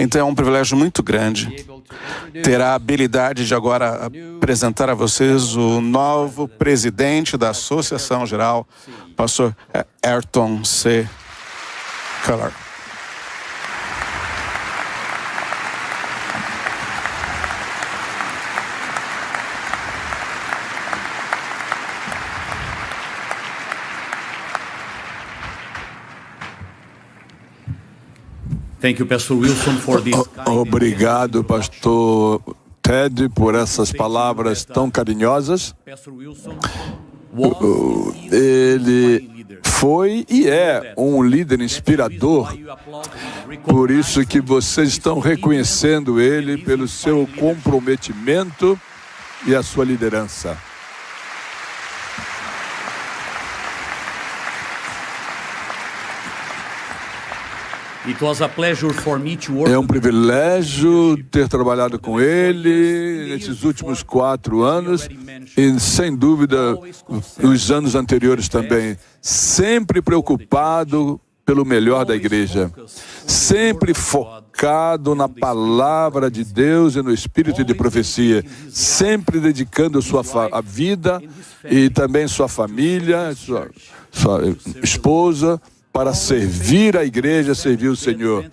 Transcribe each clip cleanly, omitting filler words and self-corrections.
Então é um privilégio muito grande ter a habilidade de agora apresentar a vocês o novo presidente da Associação Geral, pastor Ayrton C. Keller. Obrigado, pastor Ted, por essas palavras tão carinhosas. Ele foi e é um líder inspirador, por isso que vocês estão reconhecendo ele pelo seu comprometimento e a sua liderança. É um privilégio ter trabalhado com ele nesses últimos 4 anos e, sem dúvida, nos anos anteriores também. Sempre preocupado pelo melhor da igreja. Sempre focado na palavra de Deus e no espírito de profecia. Sempre dedicando a vida e também sua família, sua esposa, para servir a igreja, servir o Senhor.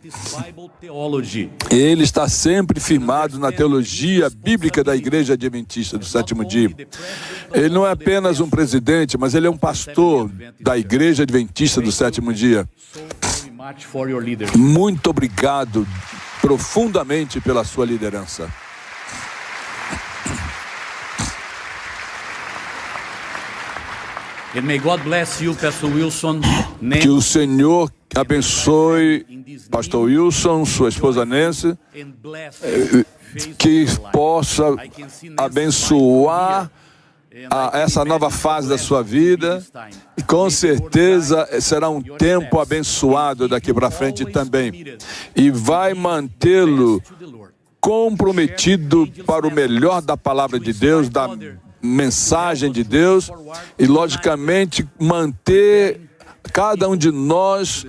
Ele está sempre firmado na teologia bíblica da Igreja Adventista do Sétimo Dia. Ele não é apenas um presidente, mas ele é um pastor da Igreja Adventista do Sétimo Dia. Muito obrigado profundamente pela sua liderança. Que o Senhor abençoe pastor Wilson, sua esposa Nancy, que possa abençoar essa nova fase da sua vida, e com certeza será um tempo abençoado daqui para frente também, e vai mantê-lo comprometido para o melhor da palavra de Deus, da mensagem de Deus, e logicamente manter cada um de nós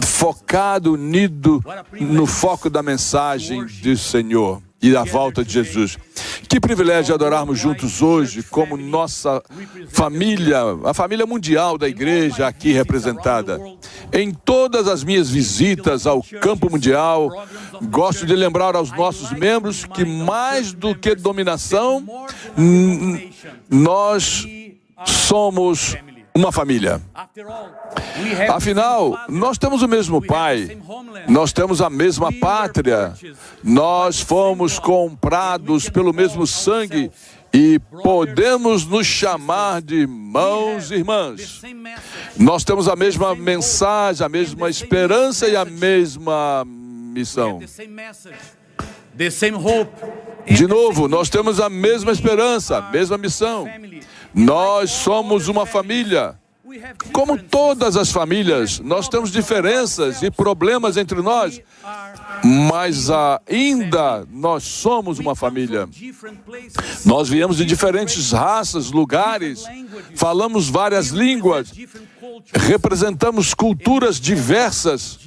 focado, unido no foco da mensagem do Senhor e da volta de Jesus. Que privilégio adorarmos juntos hoje como nossa família, a família mundial da igreja aqui representada. Em todas as minhas visitas ao campo mundial, gosto de lembrar aos nossos membros que mais do que dominação, nós somos uma família. Afinal, nós temos o mesmo Pai, nós temos a mesma pátria, nós fomos comprados pelo mesmo sangue e podemos nos chamar de irmãos e irmãs. Nós temos a mesma mensagem, a mesma esperança e a mesma missão. De novo, nós temos a mesma esperança, a mesma missão. Nós somos uma família. Como todas as famílias, nós temos diferenças e problemas entre nós, mas ainda nós somos uma família. Nós viemos de diferentes raças, lugares, falamos várias línguas, representamos culturas diversas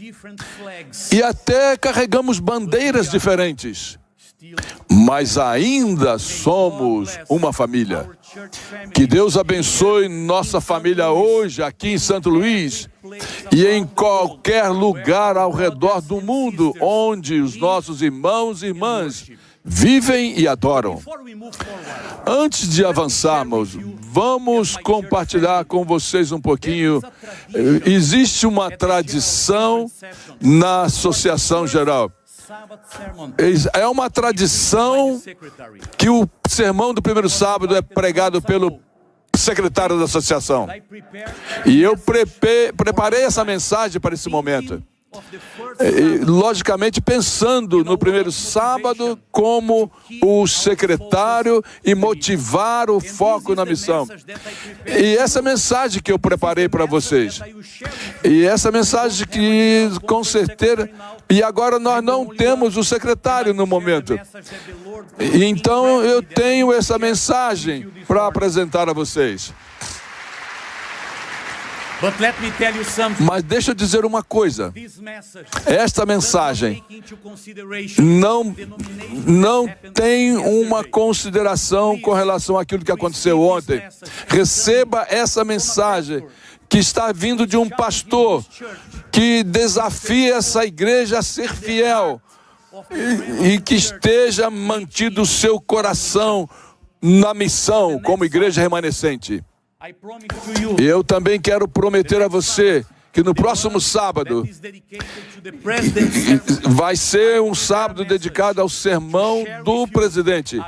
e até carregamos bandeiras diferentes. Mas ainda somos uma família. Que Deus abençoe nossa família hoje, aqui em Santo Luís, e em qualquer lugar ao redor do mundo, onde os nossos irmãos e irmãs vivem e adoram. Antes de avançarmos, vamos compartilhar com vocês um pouquinho. Existe uma tradição na Associação Geral. É uma tradição que o sermão do primeiro sábado é pregado pelo secretário da associação. E eu preparei essa mensagem para esse momento. Logicamente pensando no primeiro sábado como o secretário e motivar o foco na missão. E essa mensagem que eu preparei para vocês, e essa mensagem que com certeza, e agora nós não temos o secretário no momento, e então eu tenho essa mensagem para apresentar a vocês. Mas deixa eu dizer uma coisa. Esta mensagem não tem uma consideração com relação àquilo que aconteceu ontem. Receba essa mensagem que está vindo de um pastor que desafia essa igreja a ser fiel e que esteja mantido o seu coração na missão como igreja remanescente. Eu também quero prometer a você que no próximo sábado vai ser um sábado dedicado ao sermão do presidente.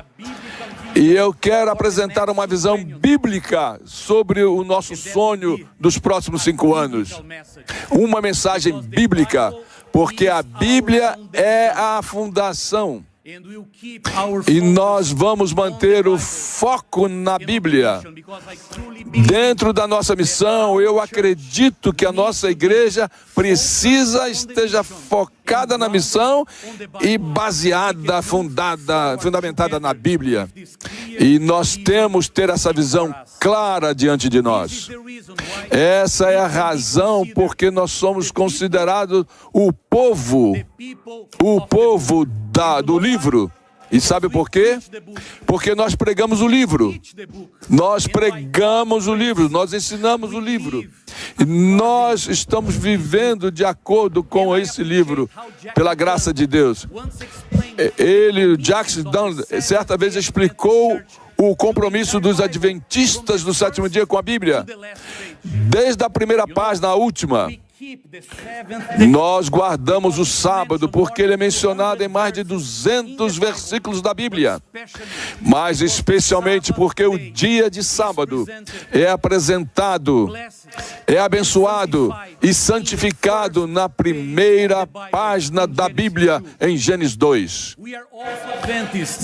E eu quero apresentar uma visão bíblica sobre o nosso sonho dos próximos 5 anos. Uma mensagem bíblica, porque a Bíblia é a fundação. E nós vamos manter o foco na Bíblia. Dentro da nossa missão, eu acredito que a nossa igreja esteja focada na missão e baseada, fundamentada na Bíblia. E nós temos que ter essa visão clara diante de nós. Essa é a razão porque nós somos considerados o povo do livro. E sabe por quê? Porque nós pregamos o livro. Nós pregamos o livro, nós ensinamos o livro. E nós estamos vivendo de acordo com esse livro, pela graça de Deus. O Jackson Dunn, certa vez explicou o compromisso dos adventistas do 7º dia com a Bíblia. Desde a primeira página à última. Nós guardamos o sábado porque ele é mencionado em mais de 200 versículos da Bíblia, mas especialmente porque o dia de sábado é apresentado, é abençoado e santificado na primeira página da Bíblia em Gênesis 2.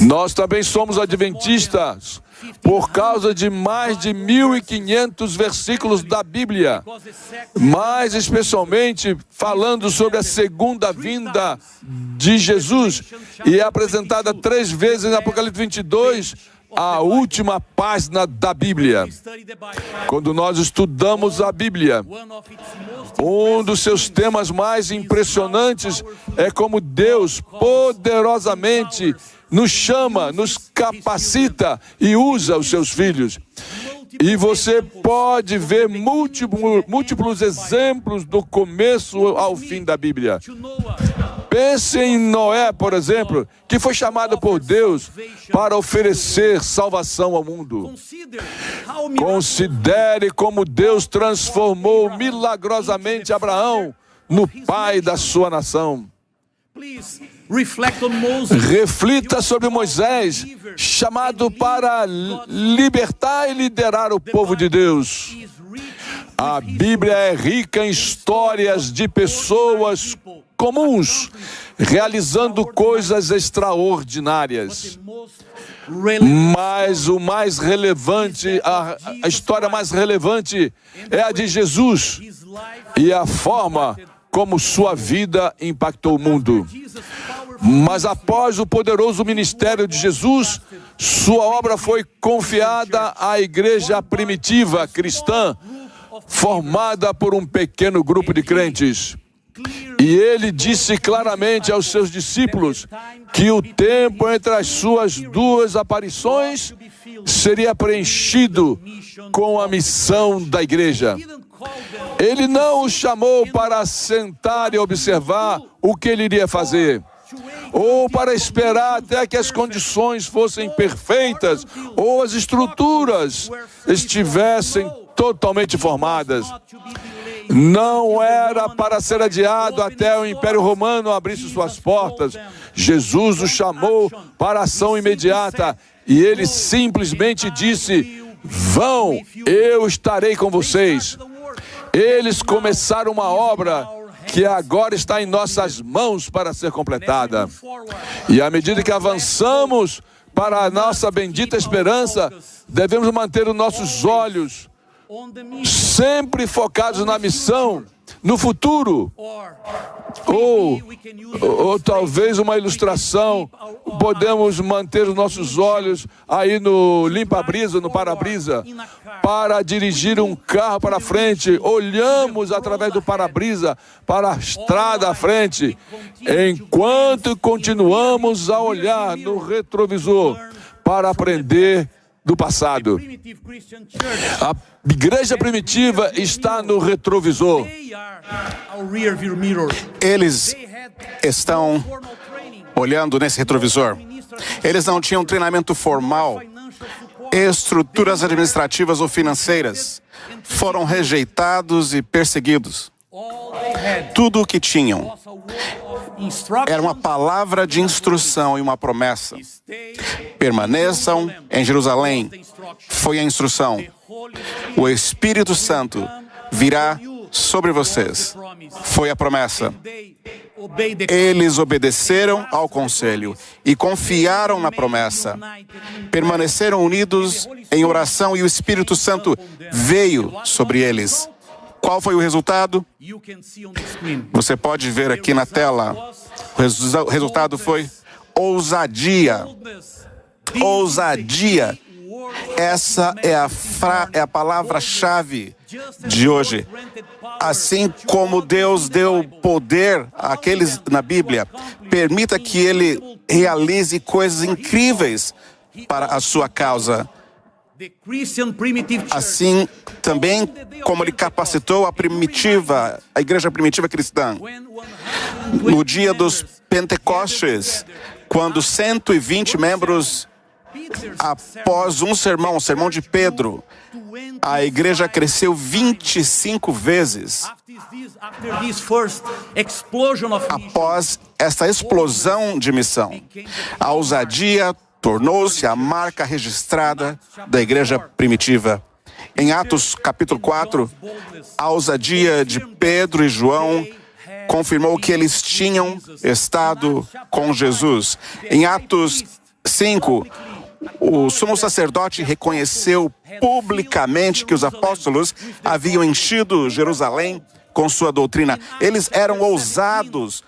Nós também somos adventistas por causa de mais de 1.500 versículos da Bíblia, mais especialmente falando sobre a segunda vinda de Jesus, e é apresentada 3 vezes em Apocalipse 22, a última página da Bíblia. Quando nós estudamos a Bíblia, um dos seus temas mais impressionantes é como Deus poderosamente nos chama, nos capacita e usa os seus filhos. E você pode ver múltiplos exemplos do começo ao fim da Bíblia. Pense em Noé, por exemplo, que foi chamado por Deus para oferecer salvação ao mundo. Considere como Deus transformou milagrosamente Abraão no pai da sua nação. Reflita sobre Moisés, chamado para libertar e liderar o povo de Deus. A Bíblia é rica em histórias de pessoas comuns, realizando coisas extraordinárias. Mas o mais relevante, a história mais relevante é a de Jesus e a forma como sua vida impactou o mundo. Mas após o poderoso ministério de Jesus, sua obra foi confiada à igreja primitiva cristã, formada por um pequeno grupo de crentes. E ele disse claramente aos seus discípulos que o tempo entre as suas 2 aparições seria preenchido com a missão da igreja. Ele não os chamou para sentar e observar o que ele iria fazer, ou para esperar até que as condições fossem perfeitas, ou as estruturas estivessem totalmente formadas. Não era para ser adiado até o Império Romano abrisse suas portas. Jesus os chamou para a ação imediata, e ele simplesmente disse: vão, eu estarei com vocês. Eles começaram uma obra que agora está em nossas mãos para ser completada. E à medida que avançamos para a nossa bendita esperança, devemos manter os nossos olhos sempre focados na missão, no futuro. Ou talvez uma ilustração, podemos manter os nossos olhos aí no limpa-brisa, no para-brisa, para dirigir um carro para frente. Olhamos através do para-brisa para a estrada à frente, enquanto continuamos a olhar no retrovisor para aprender do passado. A igreja primitiva está no retrovisor. Eles estão olhando nesse retrovisor. Eles não tinham treinamento formal, estruturas administrativas ou financeiras. Foram rejeitados e perseguidos. Tudo o que tinham era uma palavra de instrução e uma promessa. Permaneçam em Jerusalém. Foi a instrução. O Espírito Santo virá sobre vocês. Foi a promessa. Eles obedeceram ao conselho e confiaram na promessa. Permaneceram unidos em oração e o Espírito Santo veio sobre eles. Qual foi o resultado? Você pode ver aqui na tela. O resultado foi ousadia. Ousadia. Essa é a palavra-chave de hoje. Assim como Deus deu poder àqueles na Bíblia, permita que Ele realize coisas incríveis para a sua causa. Assim, também como Ele capacitou a igreja primitiva cristã. No dia dos Pentecostes, quando 120 membros, após um sermão, o sermão de Pedro, a igreja cresceu 25 vezes. Após esta explosão de missão, a ousadia tornou-se a marca registrada da igreja primitiva. Em Atos capítulo 4, a ousadia de Pedro e João confirmou que eles tinham estado com Jesus. Em Atos 5, o sumo sacerdote reconheceu publicamente que os apóstolos haviam enchido Jerusalém com sua doutrina. Eles eram ousados.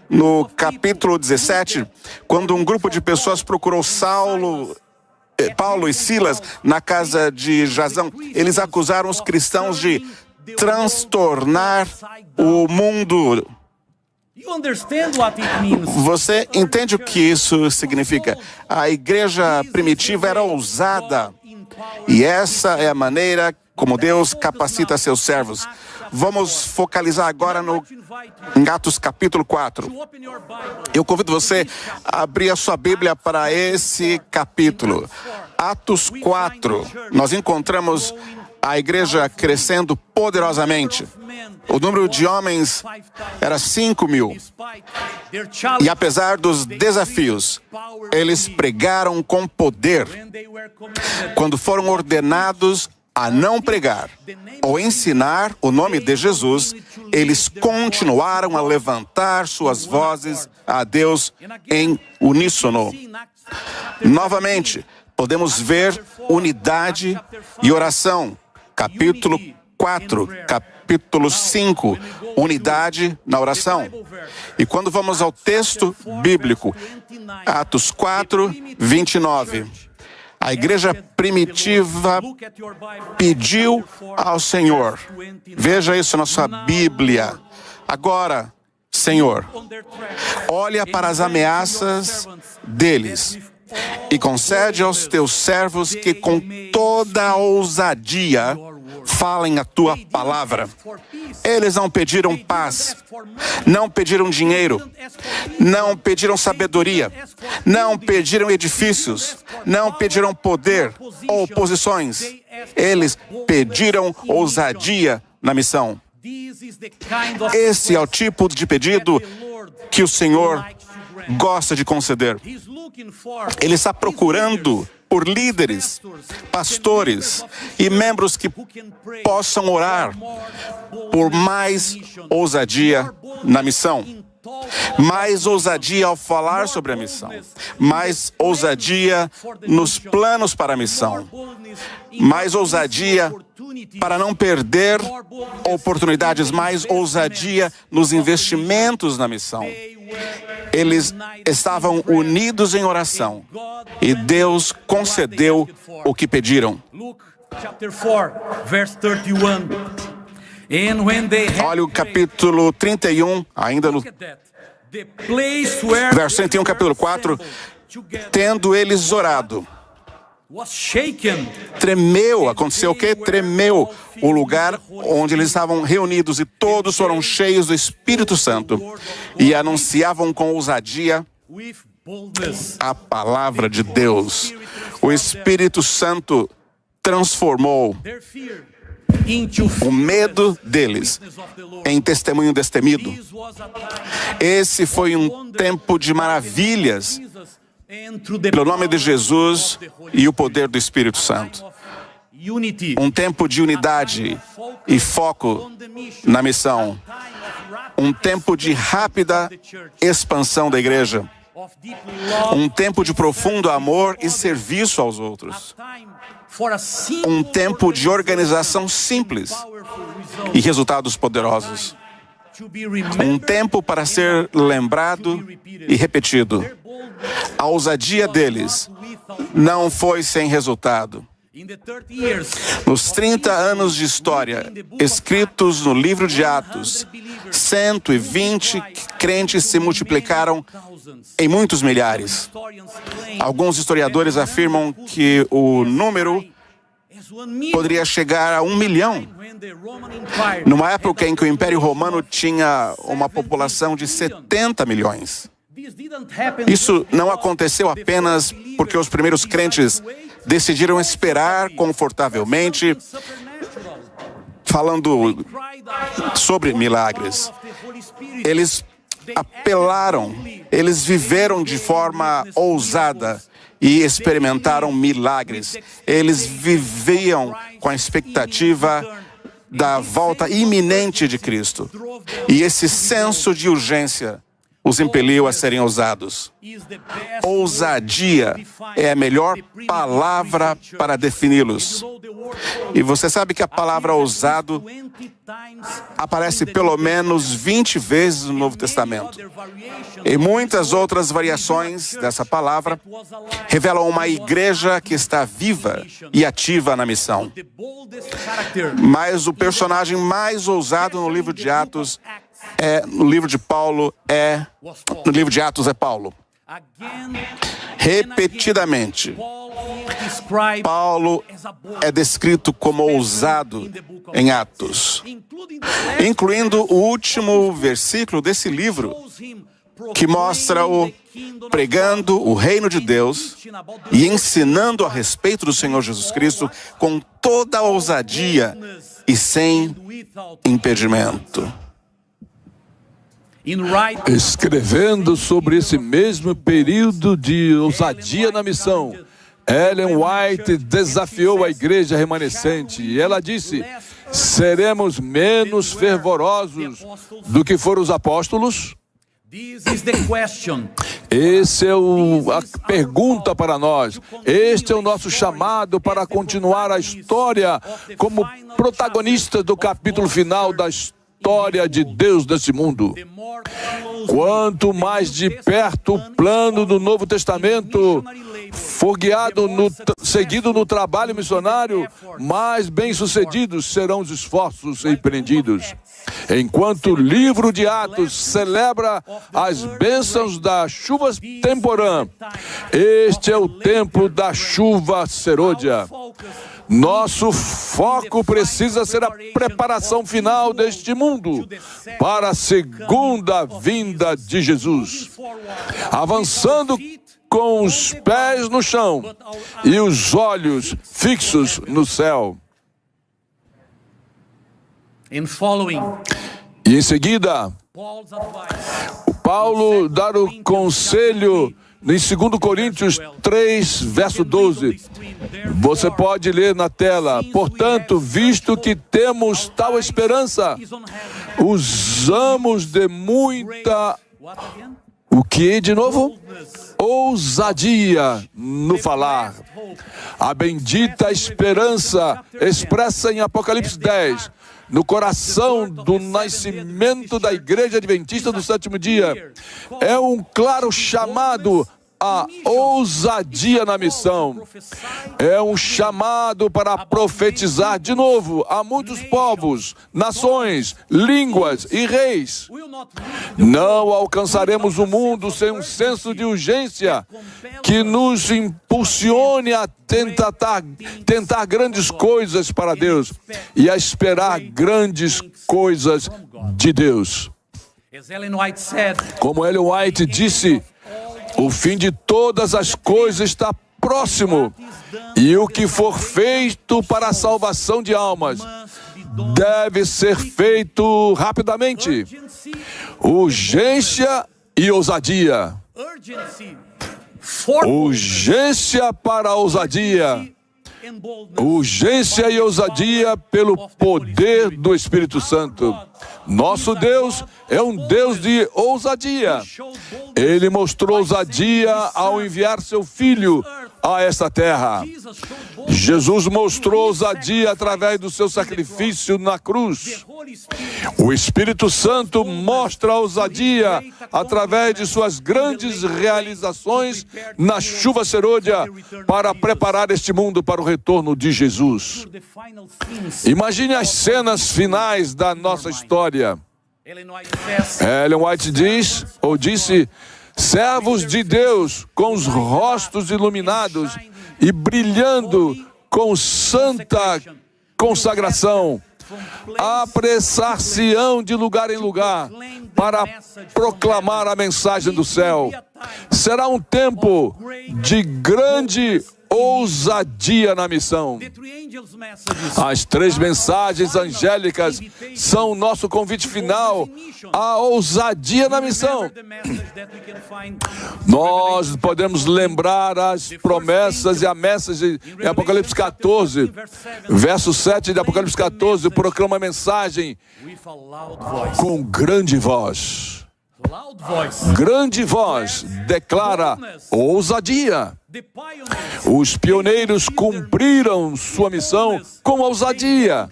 No capítulo 17, quando um grupo de pessoas procurou Paulo e Silas na casa de Jasão, eles acusaram os cristãos de transtornar o mundo. Você entende o que isso significa? A igreja primitiva era ousada. E essa é a maneira como Deus capacita seus servos. Vamos focalizar agora em Atos capítulo 4. Eu convido você a abrir a sua Bíblia para esse capítulo. Atos 4. Nós encontramos a igreja crescendo poderosamente. O número de homens era 5.000. E apesar dos desafios, eles pregaram com poder. Quando foram ordenados a não pregar ou ensinar o nome de Jesus, eles continuaram a levantar suas vozes a Deus em uníssono. Novamente, podemos ver unidade e oração. Capítulo 4, capítulo 5, unidade na oração. E quando vamos ao texto bíblico, Atos 4, 29. A igreja primitiva pediu ao Senhor. Veja isso na sua Bíblia. Agora, Senhor, olha para as ameaças deles e concede aos teus servos que com toda a ousadia falem a tua palavra. Eles não pediram paz, não pediram dinheiro, não pediram sabedoria, não pediram edifícios, não pediram poder ou posições. Eles pediram ousadia na missão. Esse é o tipo de pedido que o Senhor gosta de conceder. Ele está procurando por líderes, pastores e membros que possam orar por mais ousadia na missão. mais ousadia ao falar sobre a missão, mais ousadia nos planos para a missão, mais ousadia para não perder oportunidades, mais ousadia nos investimentos na missão. Eles estavam unidos em oração e Deus concedeu o que pediram. Olha o capítulo 31, ainda no verso 31, capítulo 4. Tendo eles orado, tremeu, aconteceu o quê? Tremeu o lugar onde eles estavam reunidos e todos foram cheios do Espírito Santo e anunciavam com ousadia a palavra de Deus. O Espírito Santo transformou o medo deles em testemunho destemido. Esse foi um tempo de maravilhas pelo nome de Jesus e o poder do Espírito Santo. Um tempo de unidade e foco na missão. Um tempo de rápida expansão da igreja. Um tempo de profundo amor e serviço aos outros. Um tempo de organização simples e resultados poderosos. Um tempo para ser lembrado e repetido. A ousadia deles não foi sem resultado. Nos 30 anos de história, escritos no livro de Atos, 120 crentes se multiplicaram em muitos milhares. Alguns historiadores afirmam que o número poderia chegar a 1 milhão. Numa época em que o Império Romano tinha uma população de 70 milhões. Isso não aconteceu apenas porque os primeiros crentes decidiram esperar confortavelmente, falando sobre milagres. Eles apelaram, eles viveram de forma ousada e experimentaram milagres. Eles viviam com a expectativa da volta iminente de Cristo. E esse senso de urgência os impeliu a serem ousados. Ousadia é a melhor palavra para defini-los. E você sabe que a palavra ousado aparece pelo menos 20 vezes no Novo Testamento. E muitas outras variações dessa palavra revelam uma igreja que está viva e ativa na missão. Mas o personagem mais ousado no livro de Atos no livro de Atos é Paulo. Repetidamente, Paulo é descrito como ousado em Atos, incluindo o último versículo desse livro, que mostra-o pregando o reino de Deus e ensinando a respeito do Senhor Jesus Cristo com toda a ousadia e sem impedimento. Escrevendo sobre esse mesmo período de ousadia na missão, Ellen White desafiou a igreja remanescente e ela disse: seremos menos fervorosos do que foram os apóstolos? Essa é a pergunta para nós. Este é o nosso chamado para continuar a história como protagonistas do capítulo final da história de Deus desse mundo. Quanto mais de perto o plano do Novo Testamento for seguido no trabalho missionário, mais bem-sucedidos serão os esforços empreendidos. Enquanto o livro de Atos celebra as bênçãos da chuva temporã, este é o tempo da chuva serôdia. Nosso foco precisa ser a preparação final deste mundo para a segunda vinda de Jesus, avançando com os pés no chão e os olhos fixos no céu. E em seguida, Paulo dá o conselho em 2 Coríntios 3, verso 12. Você pode ler na tela. Portanto, visto que temos tal esperança, usamos de muita O que de novo? Ousadia no falar. A bendita esperança expressa em Apocalipse 10, no coração do nascimento da Igreja Adventista do Sétimo Dia, é um claro chamado à ousadia na missão. É um chamado para profetizar de novo a muitos povos, nações, línguas e reis. Não alcançaremos o mundo sem um senso de urgência que nos impulsione a tentar grandes coisas para Deus e a esperar grandes coisas de Deus. Como Ellen White disse, o fim de todas as coisas está próximo, e o que for feito para a salvação de almas deve ser feito rapidamente. Urgência e ousadia. Urgência para a ousadia. Urgência e ousadia pelo poder do Espírito Santo. Nosso Deus é um Deus de ousadia. Ele mostrou ousadia ao enviar seu Filho a esta terra. Jesus mostrou ousadia através do seu sacrifício na cruz. O Espírito Santo mostra a ousadia através de suas grandes realizações na chuva serôdia para preparar este mundo para o retorno de Jesus. Imagine as cenas finais da nossa história. Ellen White disse, servos de Deus com os rostos iluminados e brilhando com santa consagração, apressar-se-ão de lugar em lugar para proclamar a mensagem do céu. Será um tempo de grande ousadia na missão. As 3 mensagens angélicas são o nosso convite final à ousadia na missão. Nós podemos lembrar as promessas e a mensagem em Apocalipse 14, verso 7 de Apocalipse 14, proclama a mensagem com grande voz. Grande voz declara ousadia. Os pioneiros cumpriram sua missão com ousadia.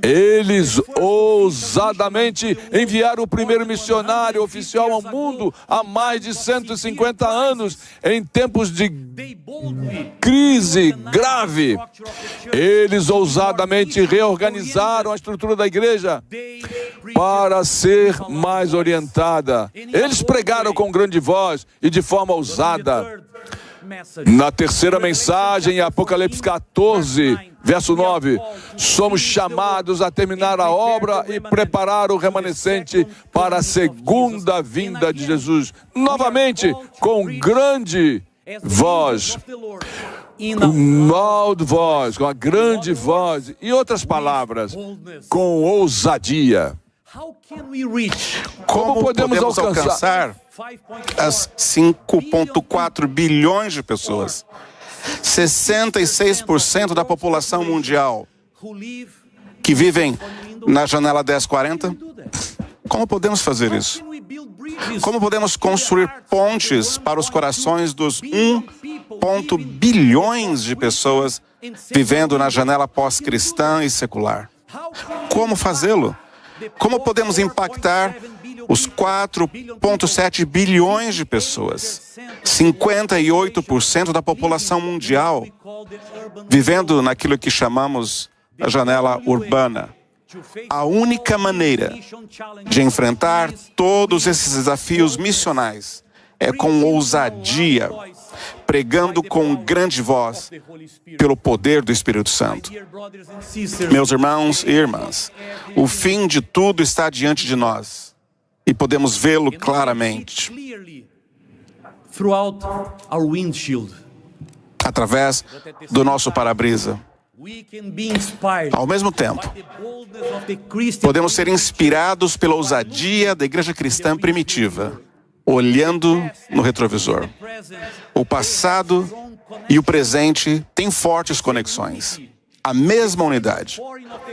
Eles ousadamente enviaram o primeiro missionário oficial ao mundo há mais de 150 anos, em tempos de crise grave. Eles ousadamente reorganizaram a estrutura da igreja para ser mais orientada. Eles pregaram com grande voz e de forma ousada. Na terceira mensagem, em Apocalipse 14, verso 9, somos chamados a terminar a obra e preparar o remanescente para a segunda vinda de Jesus. Novamente, com grande voz. Loud voz, com a grande voz. E outras palavras, com ousadia. Como podemos alcançar as 5,4 bilhões de pessoas? 66% da população mundial que vivem na janela 1040? Como podemos fazer isso? Como podemos construir pontes para os corações dos 1 bilhões de pessoas vivendo na janela pós-cristã e secular? Como fazê-lo? Como podemos impactar os 4,7 bilhões de pessoas, 58% da população mundial, vivendo naquilo que chamamos a janela urbana? A única maneira de enfrentar todos esses desafios missionais é com ousadia, pregando com grande voz, pelo poder do Espírito Santo. Meus irmãos e irmãs, o fim de tudo está diante de nós e podemos vê-lo claramente através do nosso para-brisa. Ao mesmo tempo, podemos ser inspirados pela ousadia da igreja cristã primitiva, olhando no retrovisor. O passado e o presente têm fortes conexões. A mesma unidade,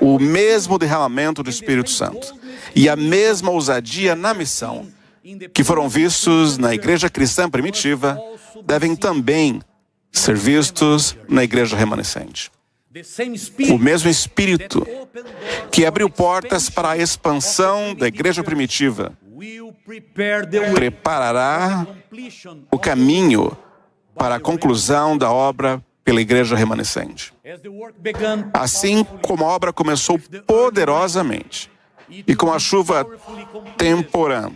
o mesmo derramamento do Espírito Santo e a mesma ousadia na missão que foram vistos na igreja cristã primitiva devem também ser vistos na igreja remanescente. O mesmo Espírito que abriu portas para a expansão da igreja primitiva preparará o caminho para a conclusão da obra pela igreja remanescente. Assim como a obra começou poderosamente e com a chuva temporã,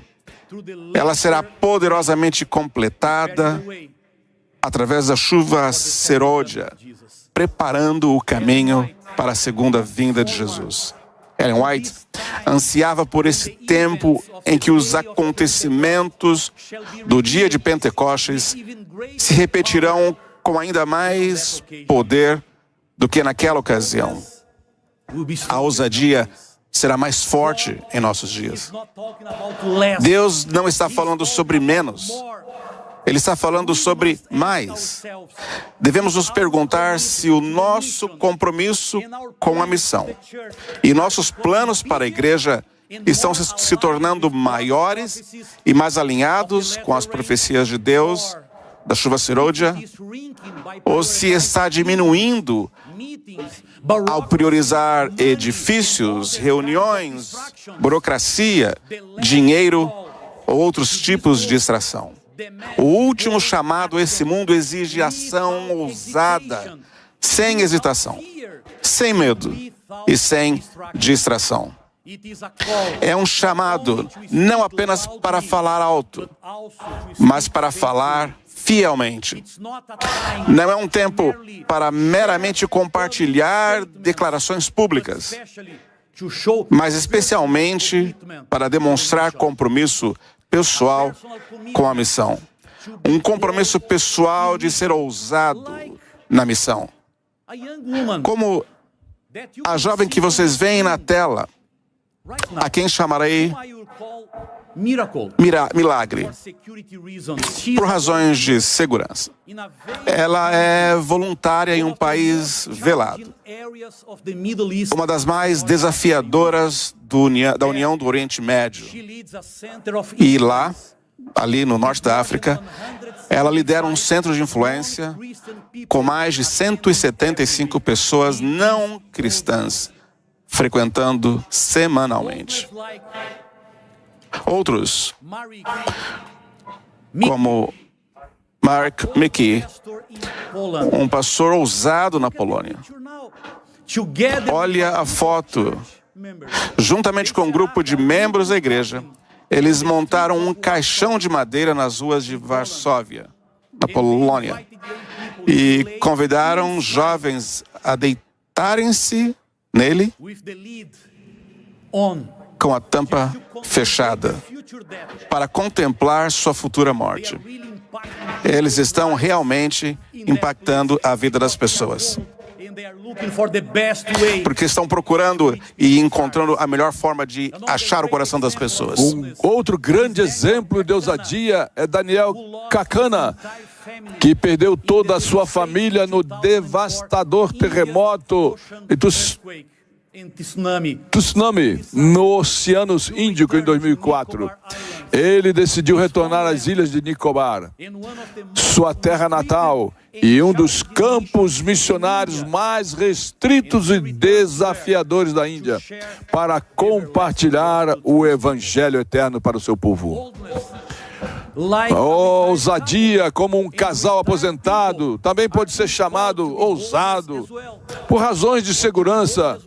ela será poderosamente completada através da chuva serôdia, preparando o caminho para a segunda vinda de Jesus. Ellen White ansiava por esse tempo em que os acontecimentos do dia de Pentecostes se repetirão com ainda mais poder do que naquela ocasião. A ousadia será mais forte em nossos dias. Deus não está falando sobre menos. Ele está falando sobre mais. Devemos nos perguntar se o nosso compromisso com a missão e nossos planos para a igreja estão se tornando maiores e mais alinhados com as profecias de Deus, da chuva serôdia, ou se está diminuindo ao priorizar edifícios, reuniões, burocracia, dinheiro ou outros tipos de distração. O último chamado a esse mundo exige ação ousada, sem hesitação, sem medo e sem distração. É um chamado não apenas para falar alto, mas para falar fielmente. Não é um tempo para meramente compartilhar declarações públicas, mas especialmente para demonstrar compromisso pessoal com a missão. Um compromisso pessoal de ser ousado na missão. Como a jovem que vocês veem na tela, a quem chamarei milagre, por razões de segurança. Ela é voluntária em um país velado, uma das mais desafiadoras da União do Oriente Médio. E lá, ali no norte da África, ela lidera um centro de influência com mais de 175 pessoas não cristãs frequentando semanalmente. Outros, como Mark Mickey, um pastor ousado na Polônia. Olha a foto. Juntamente com um grupo de membros da igreja, eles montaram um caixão de madeira nas ruas de Varsóvia, na Polônia, e convidaram jovens a deitarem-se nele com a tampa fechada, para contemplar sua futura morte. Eles estão realmente impactando a vida das pessoas, porque estão procurando e encontrando a melhor forma de achar o coração das pessoas. Um outro grande exemplo de ousadia é Daniel Kakana, que perdeu toda a sua família no devastador terremoto e tsunami no Oceano Índico em 2004. Ele decidiu retornar às ilhas de Nicobar, sua terra natal, e um dos campos missionários mais restritos e desafiadores da Índia, para compartilhar o Evangelho eterno para o seu povo. Ousadia, como um casal aposentado, também pode ser chamado ousado, por razões de segurança.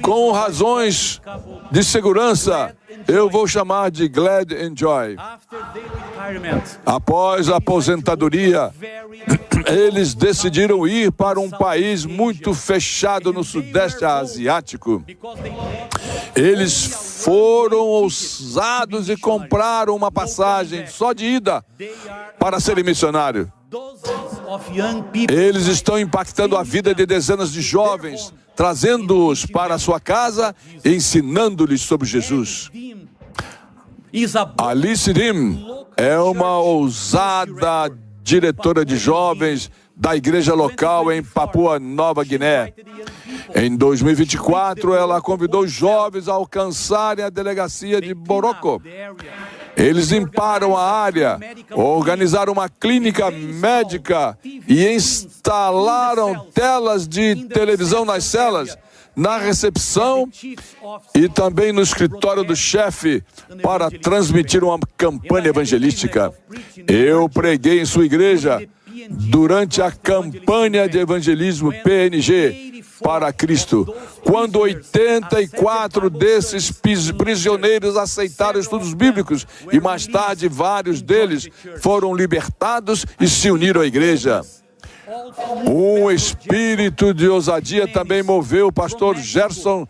Com razões de segurança, eu vou chamar de Glad and Joy. Após a aposentadoria, eles decidiram ir para um país muito fechado no Sudeste Asiático. Eles foram ousados e compraram uma passagem só de ida para serem missionários. Eles estão impactando a vida de dezenas de jovens, trazendo-os para a sua casa e ensinando-lhes sobre Jesus. Alice Dim é uma ousada diretora de jovens da igreja local em Papua Nova Guiné. Em 2024, ela convidou os jovens a alcançarem a delegacia de Morocco. Eles limparam a área, organizaram uma clínica médica e instalaram telas de televisão nas celas, na recepção e também no escritório do chefe para transmitir uma campanha evangelística. Eu preguei em sua igreja durante a campanha de evangelismo PNG para Cristo, quando 84 desses prisioneiros aceitaram estudos bíblicos e mais tarde vários deles foram libertados e se uniram à igreja. Um espírito de ousadia também moveu o pastor Gerson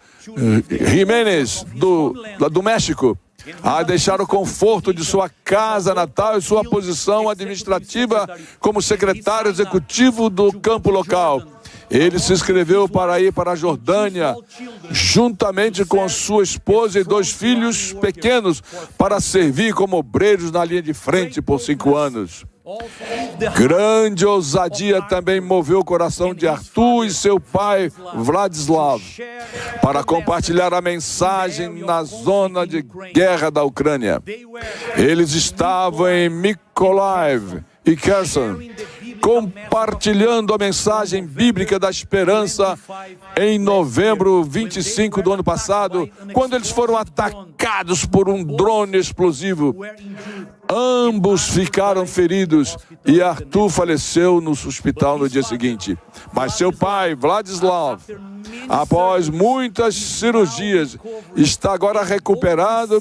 Jiménez, do México, a deixar o conforto de sua casa natal e sua posição administrativa como secretário executivo do campo local. Ele se inscreveu para ir para a Jordânia, juntamente com sua esposa e 2 filhos pequenos, para servir como obreiros na linha de frente por 5 anos. Grande ousadia também moveu o coração de Arthur e seu pai, Vladislav, para compartilhar a mensagem na zona de guerra da Ucrânia. Eles estavam em Mykolaiv e Kherson, compartilhando a mensagem bíblica da esperança em novembro 25 do ano passado, quando eles foram atacados por um drone explosivo. Ambos ficaram feridos e Arthur faleceu no hospital no dia seguinte. Mas seu pai, Vladislav, após muitas cirurgias, está agora recuperado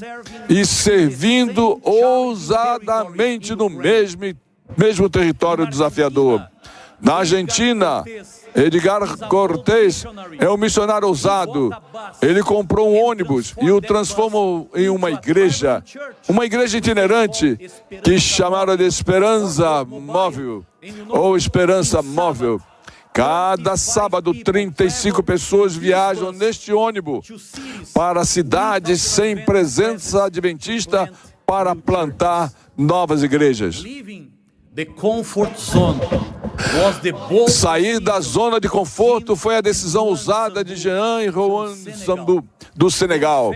e servindo ousadamente no mesmo território desafiador. Na Argentina, Edgar Cortés é um missionário ousado. Ele comprou um ônibus e o transformou em uma igreja itinerante, que chamaram de Esperança Móvel, ou Esperança Móvel. Cada sábado, 35 pessoas viajam neste ônibus para cidades sem presença adventista para plantar novas igrejas. Sair da zona de conforto foi a decisão ousada de Jean e Rowan Sambou, do Senegal.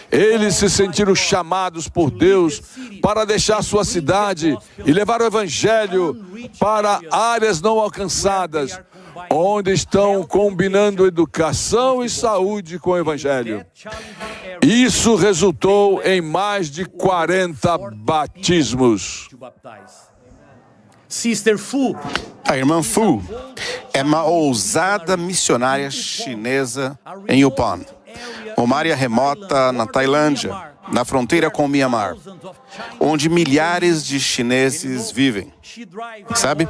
Eles se sentiram chamados por Deus para deixar sua cidade e levar o evangelho para áreas não alcançadas, onde estão combinando educação e saúde com o evangelho. Isso resultou em mais de 40 batismos. Sister Fu. A irmã Fu é uma ousada missionária chinesa em Yupon, uma área remota na Tailândia, na fronteira com o Myanmar, onde milhares de chineses vivem. Sabe?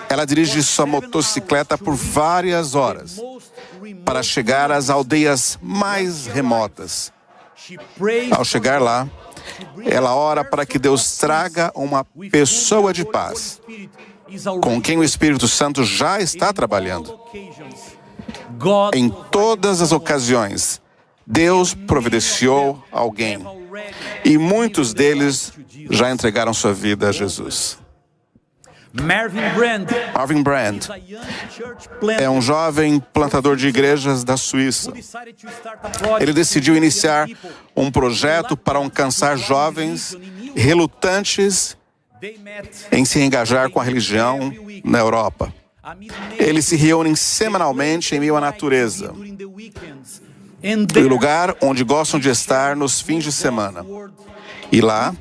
Ela dirige sua motocicleta por várias horas para chegar às aldeias mais remotas. Ao chegar lá, ela ora para que Deus traga uma pessoa de paz, com quem o Espírito Santo já está trabalhando. Em todas as ocasiões, Deus providenciou alguém, e muitos deles já entregaram sua vida a Jesus. Marvin Brand é um jovem plantador de igrejas da Suíça. Ele decidiu iniciar um projeto para alcançar jovens relutantes em se engajar com a religião na Europa. Eles se reúnem semanalmente em meio à natureza, no lugar onde gostam de estar nos fins de semana. E lá,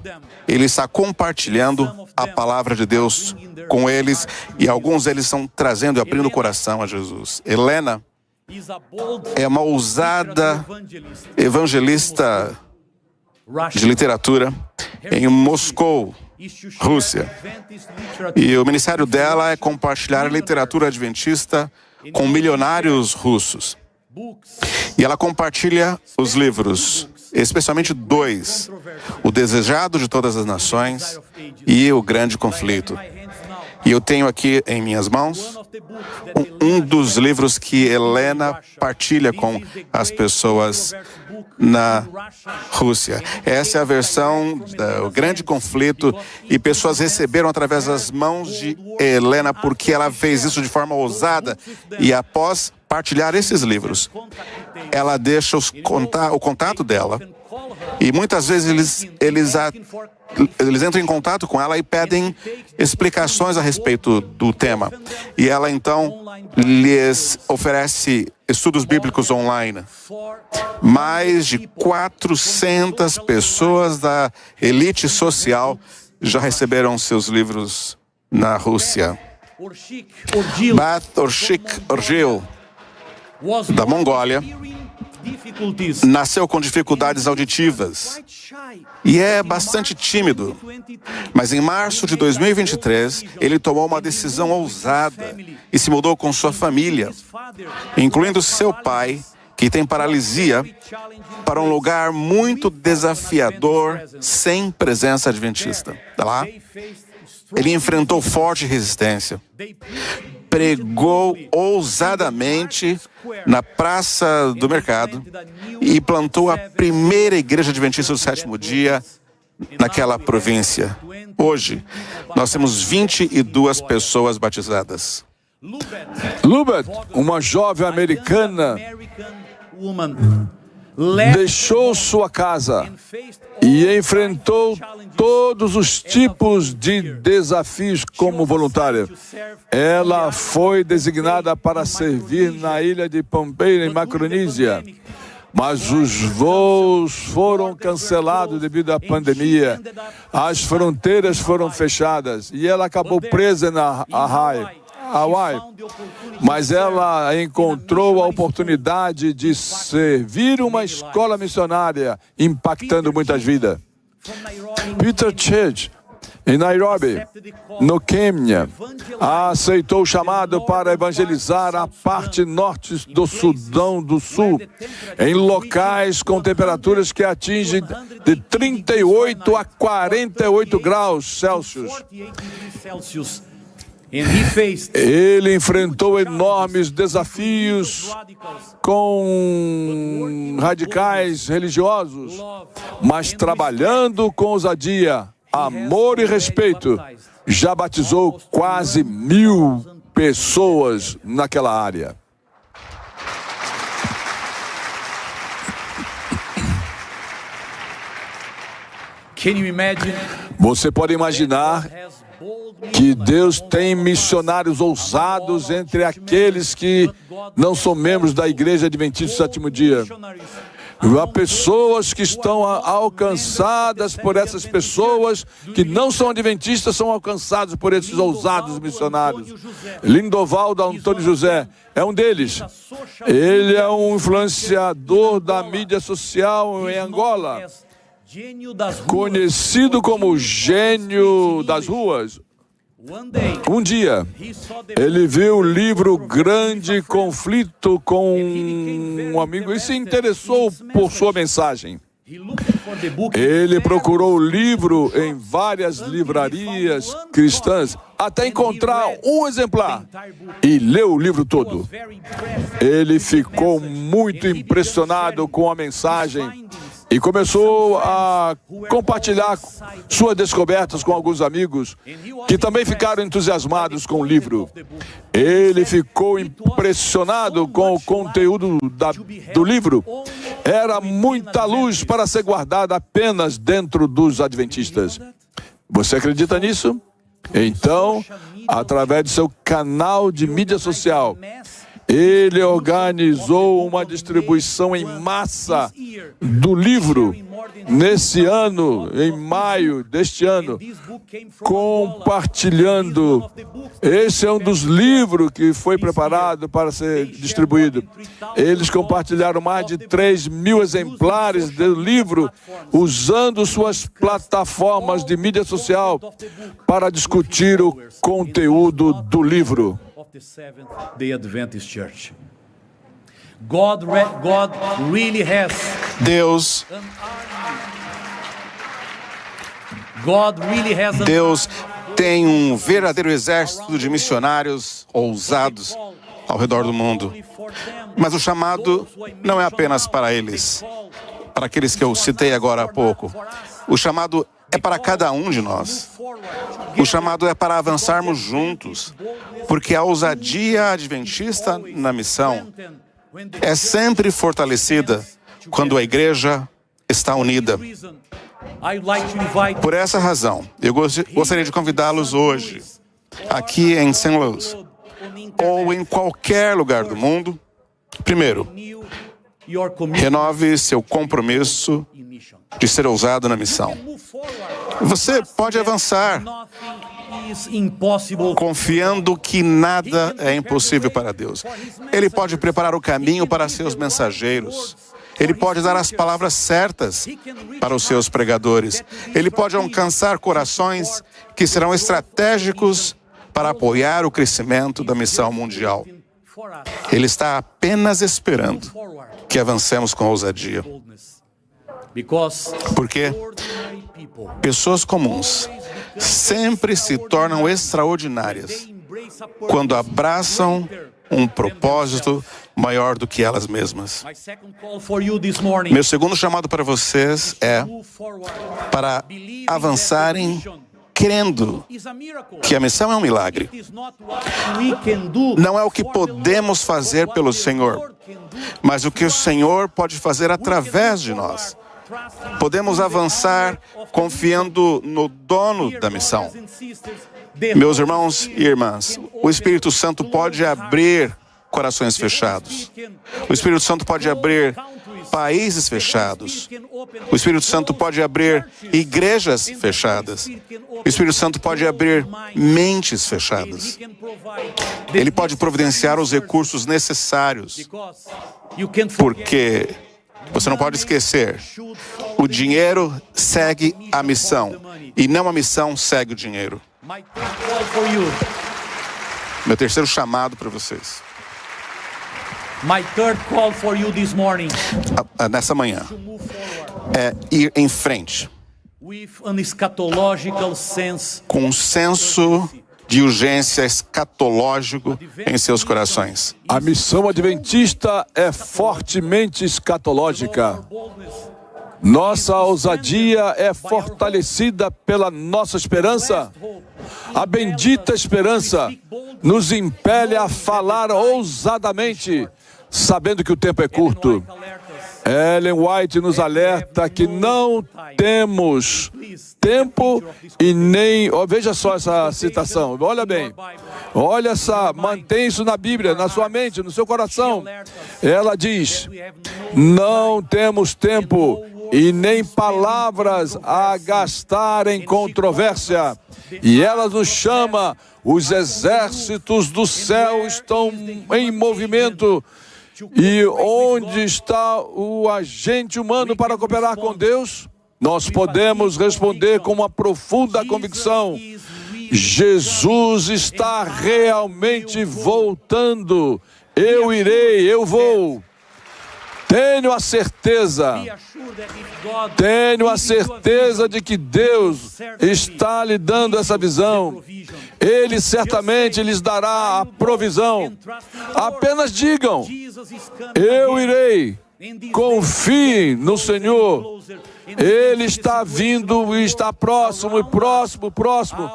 ele está compartilhando a palavra de Deus com eles, e alguns deles estão trazendo e abrindo o coração a Jesus. Helena é uma ousada evangelista de literatura em Moscou, Rússia. E o ministério dela é compartilhar a literatura adventista com milionários russos. E ela compartilha os livros, especialmente 2, O Desejado de Todas as Nações e O Grande Conflito. E eu tenho aqui em minhas mãos um dos livros que Helena partilha com as pessoas na Rússia. Essa é a versão do Grande Conflito, e pessoas receberam através das mãos de Helena porque ela fez isso de forma ousada, e após partilhar esses livros. Ela deixa o contato dela e muitas vezes eles entram em contato com ela e pedem explicações a respeito do tema. E ela, então, lhes oferece estudos bíblicos online. Mais de 400 pessoas da elite social já receberam seus livros na Rússia. Bath Orshik Orgil, da Mongólia, nasceu com dificuldades auditivas e é bastante tímido. Mas em março de 2023, ele tomou uma decisão ousada e se mudou com sua família, incluindo seu pai, que tem paralisia, para um lugar muito desafiador, sem presença adventista. Lá, ele enfrentou forte resistência. Pregou ousadamente na Praça do Mercado e plantou a primeira igreja adventista do sétimo dia naquela província. Hoje, nós temos 22 pessoas batizadas. Lubet, uma jovem americana, deixou sua casa e enfrentou todos os tipos de desafios como voluntária. Ela foi designada para servir na ilha de Pompeia, em Micronísia. Mas os voos foram cancelados devido à pandemia. As fronteiras foram fechadas e ela acabou presa na Hawaii. Mas ela encontrou a oportunidade de servir uma escola missionária, impactando muitas vidas. Peter Church, em Nairobi, no Quênia, aceitou o chamado para evangelizar a parte norte do Sudão do Sul, em locais com temperaturas que atingem de 38 a 48 graus Celsius. Ele enfrentou enormes desafios com radicais religiosos, mas trabalhando com ousadia, amor e respeito, já batizou quase 1000 pessoas naquela área. Você pode imaginar que Deus tem missionários ousados entre aqueles que não são membros da Igreja Adventista do Sétimo Dia. Há pessoas que estão alcançadas por essas pessoas que não são adventistas, são alcançados por esses ousados missionários. Lindovaldo Antônio José é um deles. Ele é um influenciador da mídia social em Angola, conhecido como o gênio das ruas. Um dia, ele viu o livro Grande Conflito com um amigo e se interessou por sua mensagem. Ele procurou o livro em várias livrarias cristãs até encontrar um exemplar e leu o livro todo. Ele ficou muito impressionado com a mensagem e começou a compartilhar suas descobertas com alguns amigos que também ficaram entusiasmados com o livro. Ele ficou impressionado com o conteúdo do livro. Era muita luz para ser guardada apenas dentro dos adventistas. Você acredita nisso? Então, através do seu canal de mídia social, ele organizou uma distribuição em massa do livro nesse ano, em maio deste ano, compartilhando. Esse é um dos livros que foi preparado para ser distribuído. Eles compartilharam mais de 3.000 exemplares do livro, usando suas plataformas de mídia social para discutir o conteúdo do livro. The Seventh-day Adventist Church. God really has. Deus tem um verdadeiro exército de missionários ousados ao redor do mundo. Mas o chamado não é apenas para eles, para aqueles que eu citei agora há pouco. O chamado é para cada um de nós. O chamado é para avançarmos juntos, porque a ousadia adventista na missão é sempre fortalecida quando a igreja está unida. Por essa razão, eu gostaria de convidá-los hoje, aqui em St. Louis, ou em qualquer lugar do mundo. Primeiro, renove seu compromisso de ser ousado na missão. Você pode avançar confiando que nada é impossível para Deus. Ele pode preparar o caminho para seus mensageiros. Ele pode dar as palavras certas para os seus pregadores. Ele pode alcançar corações que serão estratégicos para apoiar o crescimento da missão mundial. Ele está apenas esperando que avancemos com ousadia. Porque pessoas comuns sempre se tornam extraordinárias quando abraçam um propósito maior do que elas mesmas. Meu segundo chamado para vocês é para avançarem crendo que a missão é um milagre. Não é o que podemos fazer pelo Senhor, mas o que o Senhor pode fazer através de nós. Podemos avançar confiando no dono da missão. Meus irmãos e irmãs, o Espírito Santo pode abrir corações fechados. O Espírito Santo pode abrir países fechados. O Espírito Santo pode abrir igrejas fechadas. O Espírito Santo pode abrir mentes fechadas. Ele pode providenciar os recursos necessários. Porque você não pode esquecer, o dinheiro segue a missão e não a missão segue o dinheiro. Meu terceiro chamado para vocês. Nessa manhã é ir em frente com um senso de urgência escatológico em seus corações. A missão adventista é fortemente escatológica. Nossa ousadia é fortalecida pela nossa esperança. A bendita esperança nos impele a falar ousadamente, sabendo que o tempo é curto. Ellen White nos alerta que não temos tempo e nem... veja só essa citação, olha bem. Olha mantém isso na Bíblia, na sua mente, no seu coração. Ela diz, não temos tempo e nem palavras a gastar em controvérsia. E ela nos chama, os exércitos do céu estão em movimento. E onde está o agente humano para cooperar com Deus? Nós podemos responder com uma profunda convicção. Jesus está realmente voltando. Eu irei, eu vou. Tenho a certeza de que Deus está lhe dando essa visão. Ele certamente lhes dará a provisão. Apenas digam, eu irei. Confiem no Senhor. Ele está vindo e está próximo e próximo.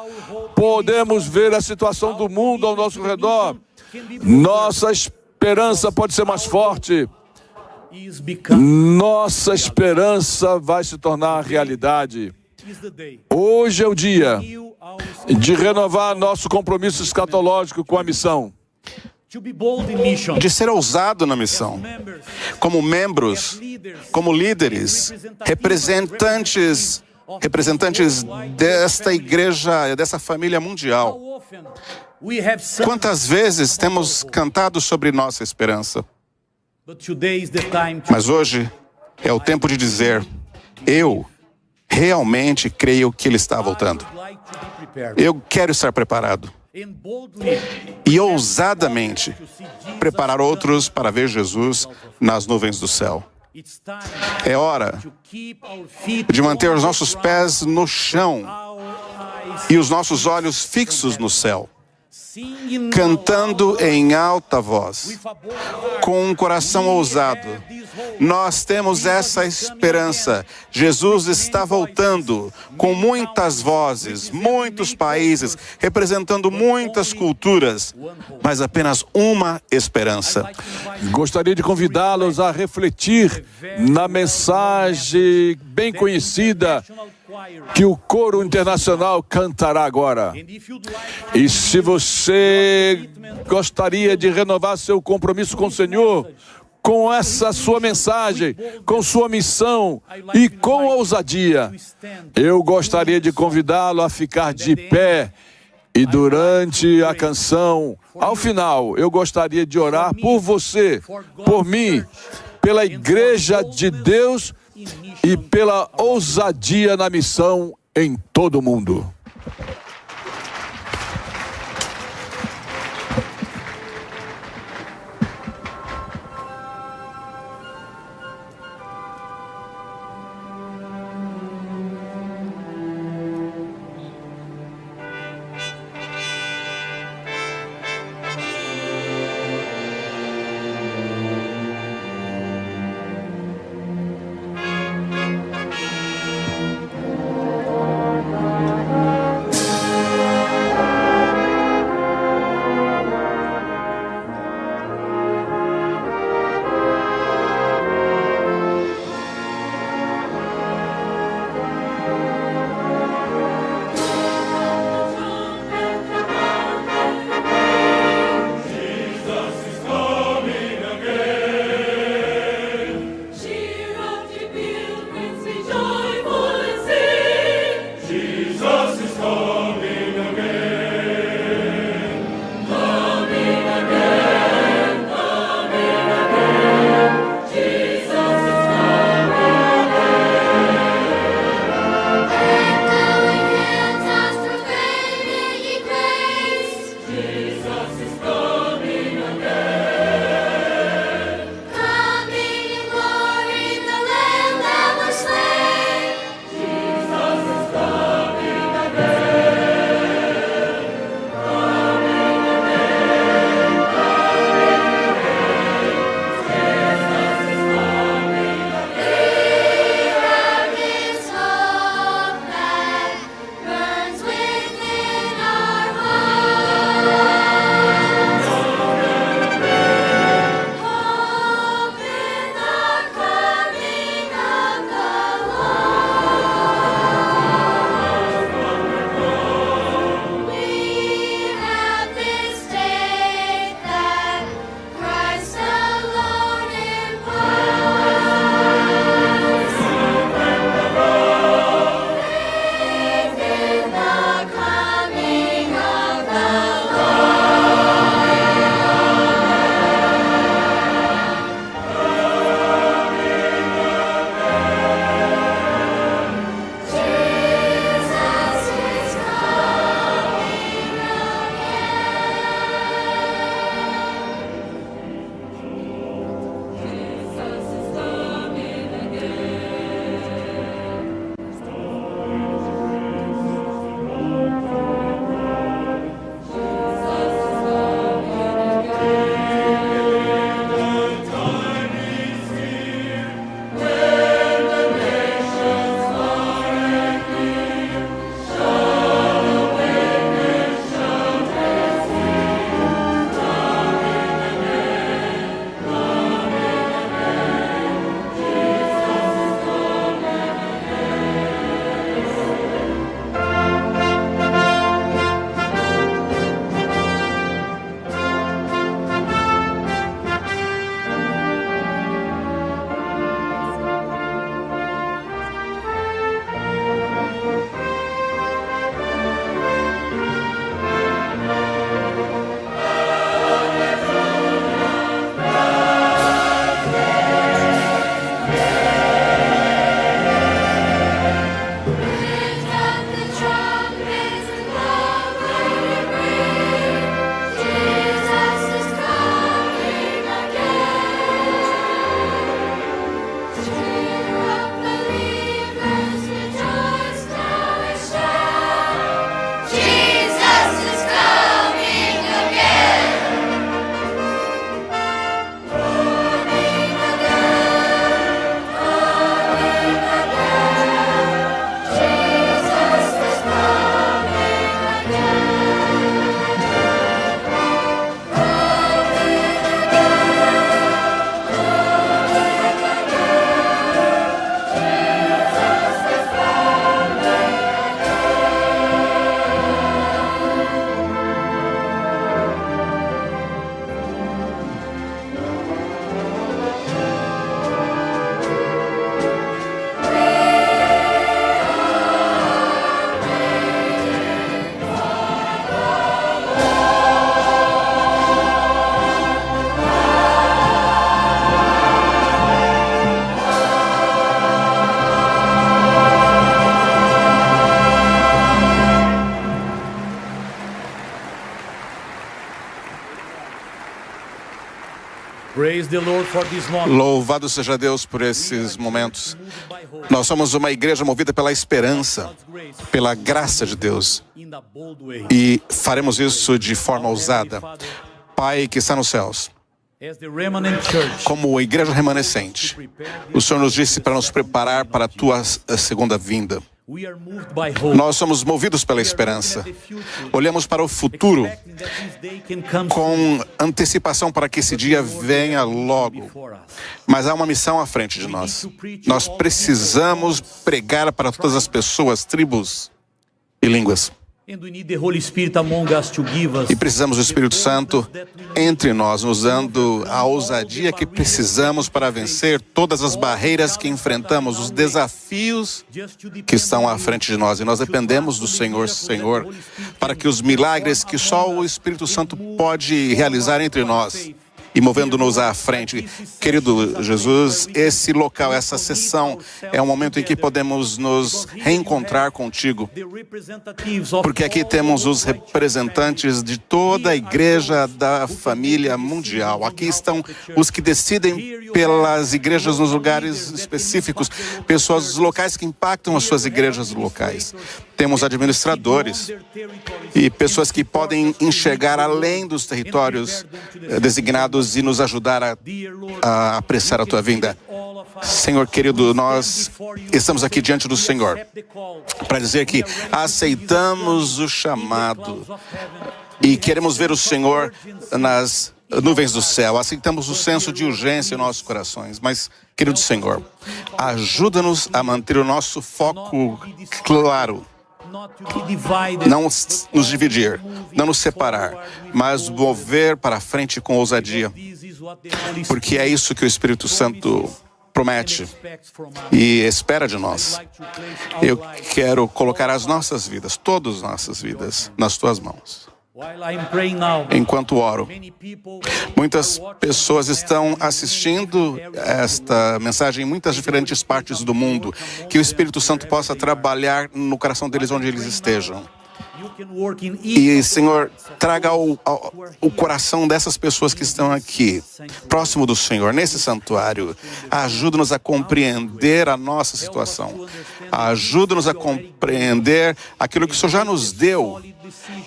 Podemos ver a situação do mundo ao nosso redor. Nossa esperança pode ser mais forte. Nossa esperança vai se tornar realidade. Hoje é o dia de renovar nosso compromisso escatológico com a missão. De ser ousado na missão. Como membros, como líderes, representantes desta igreja, dessa família mundial. Quantas vezes temos cantado sobre nossa esperança? Mas hoje é o tempo de dizer, eu realmente creio que Ele está voltando. Eu quero estar preparado. E ousadamente preparar outros para ver Jesus nas nuvens do céu. É hora de manter os nossos pés no chão e os nossos olhos fixos no céu. cantando em alta voz, com um coração ousado. Nós temos essa esperança. Jesus está voltando com muitas vozes, muitos países, representando muitas culturas, mas apenas uma esperança. Gostaria de convidá-los a refletir na mensagem bem conhecida que o coro internacional cantará agora. E se você gostaria de renovar seu compromisso com o Senhor, com essa sua mensagem, com sua missão e com ousadia, eu gostaria de convidá-lo a ficar de pé. E durante a canção, ao final, eu gostaria de orar por você, por mim, pela Igreja de Deus e pela ousadia na missão em todo o mundo. Praise the Lord for this moment. Louvado seja Deus por esses momentos. Nós somos uma igreja movida pela esperança, pela graça de Deus. In the bold way. E faremos isso de forma ousada. Pai que está nos céus, As the remnant church, como igreja remanescente, o Senhor nos disse para nos preparar para a tua segunda vinda. we are moved by hope. Nós somos movidos pela esperança. Olhamos para o futuro Expecting that this day can come com antecipação para que esse dia venha logo. before us. Mas há uma missão à frente de nós. Nós precisamos pregar para todas as pessoas, tribos e línguas. And we need the Holy Spirit among us to give us E precisamos do Espírito Santo entre nós, nos dando a ousadia que precisamos para vencer todas as barreiras que enfrentamos, os desafios just to que estão à frente de nós. E nós dependemos do Senhor, para que os milagres que só o Espírito Santo pode realizar entre nós e movendo-nos à frente. Querido Jesus, esse local, essa sessão é um momento em que podemos nos reencontrar contigo, the representatives of porque aqui all temos the os representantes de toda a igreja da família mundial. Aqui estão os que decidem pelas igrejas nos lugares específicos, pessoas locais que impactam as suas igrejas locais. Temos administradores e pessoas que podem enxergar além dos territórios designados e nos ajudar a apressar a tua vinda. Senhor querido, nós estamos aqui diante do Senhor para dizer que aceitamos o chamado e queremos ver o Senhor nas nuvens do céu. Aceitamos o senso de urgência em nossos corações. Mas, querido Senhor, ajuda-nos a manter o nosso foco claro. Não nos dividir, não nos separar, mas mover para frente com ousadia, porque é isso que o Espírito Santo promete e espera de nós. Eu quero colocar as nossas vidas, todas as nossas vidas, nas tuas mãos. Enquanto oro, muitas pessoas estão assistindo esta mensagem em muitas diferentes partes do mundo. Que o Espírito Santo possa trabalhar no coração deles onde eles estejam. E, Senhor, traga o coração dessas pessoas que estão aqui, próximo do Senhor, nesse santuário. Ajuda-nos a compreender a nossa situação. Ajuda-nos a compreender aquilo que o Senhor já nos deu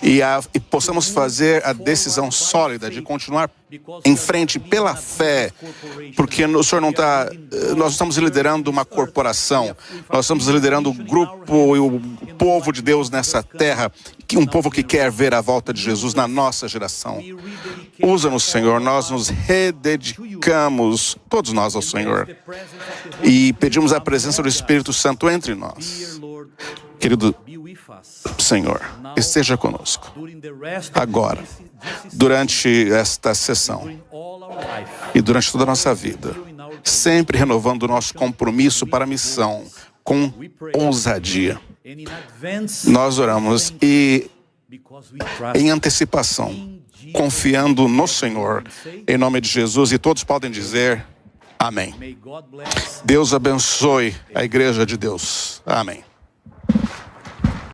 e possamos fazer a decisão sólida de continuar em frente pela fé, porque o Senhor não está... Nós estamos liderando uma corporação, nós estamos liderando o grupo e o povo de Deus nessa terra, um povo que quer ver a volta de Jesus na nossa geração. Usa-nos, Senhor, nós nos rededicamos, todos nós, ao Senhor, e pedimos a presença do Espírito Santo entre nós. Querido Senhor, esteja conosco agora, durante esta sessão e durante toda a nossa vida, sempre renovando o nosso compromisso para a missão com ousadia. Nós oramos e em antecipação, confiando no Senhor, em nome de Jesus, e todos podem dizer amém. Deus abençoe a igreja de Deus. Amém.